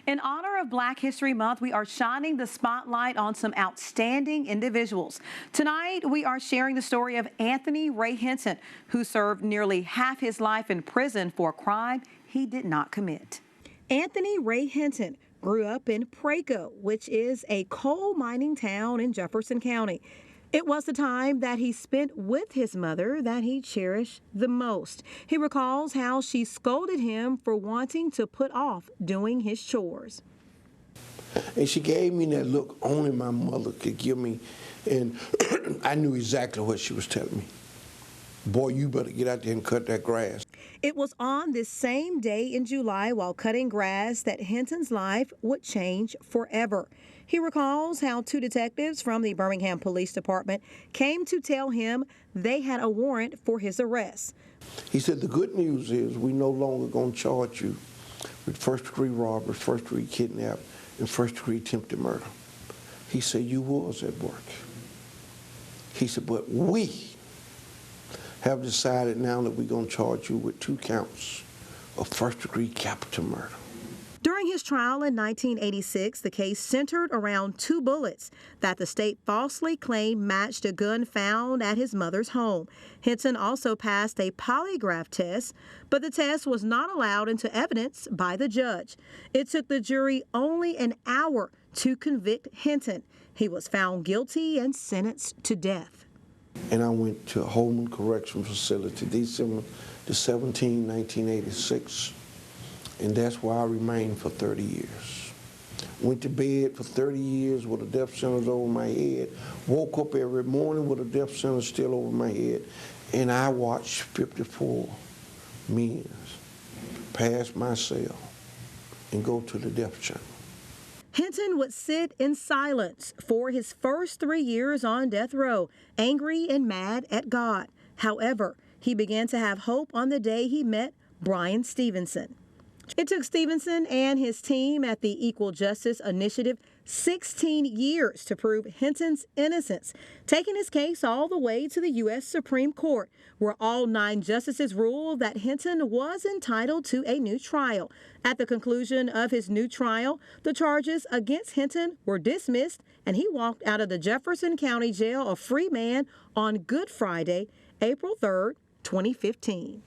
In honor of Black History Month, we are shining the spotlight on some outstanding individuals. Tonight, we are sharing the story of Anthony Ray Hinton, who served nearly half his life in prison for a crime he did not commit. Anthony Ray Hinton grew up in Praco, which is a coal mining town in Jefferson County. It was the time that he spent with his mother that he cherished the most. He recalls how she scolded him for wanting to put off doing his chores. And she gave me that look only my mother could give me, and I knew exactly what she was telling me. Boy, you better get out there and cut that grass. It was on this same day in July while cutting grass that Hinton's life would change forever. He recalls how two detectives from the Birmingham Police Department came to tell him they had a warrant for his arrest. He said, the good news is we no longer going to charge you with first-degree robbery, first-degree kidnap, and first-degree attempted murder. He said, you was at work. He said, but we have decided now that we're going to charge you with 2 counts of first-degree capital murder. During his trial in 1986, the case centered around 2 bullets that the state falsely claimed matched a gun found at his mother's home. Hinton also passed a polygraph test, but the test was not allowed into evidence by the judge. It took the jury only an hour to convict Hinton. He was found guilty and sentenced to death. And I went to Holman Correctional Facility December the 17th, 1986. And that's where I remained for 30 years. Went to bed for 30 years with a death sentence over my head. Woke up every morning with a death sentence still over my head. And I watched 54 men pass my cell and go to the death chamber. Hinton would sit in silence for his first 3 years on death row, angry and mad at God. However, he began to have hope on the day he met Bryan Stevenson. It took Stevenson and his team at the Equal Justice Initiative 16 years to prove Hinton's innocence, taking his case all the way to the U.S. Supreme Court, where all 9 justices ruled that Hinton was entitled to a new trial. At the conclusion of his new trial, the charges against Hinton were dismissed, and he walked out of the Jefferson County Jail a free man on Good Friday, April 3rd, 2015.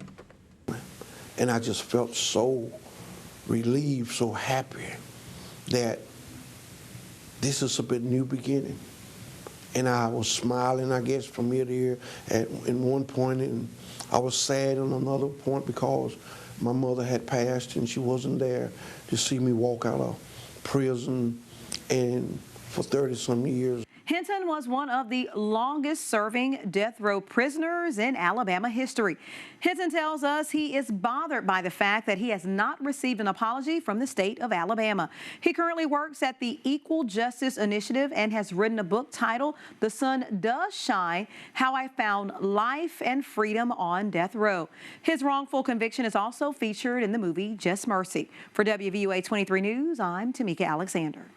And I just felt so relieved, so happy that this is a bit new beginning. And I was smiling, I guess, from ear to ear in one point, and I was sad on another point because my mother had passed and she wasn't there to see me walk out of prison and for 30-some years. Hinton was one of the longest-serving death row prisoners in Alabama history. Hinton tells us he is bothered by the fact that he has not received an apology from the state of Alabama. He currently works at the Equal Justice Initiative and has written a book titled The Sun Does Shine: How I Found Life and Freedom on Death Row. His wrongful conviction is also featured in the movie Just Mercy. For WVUA 23 News, I'm Tamika Alexander.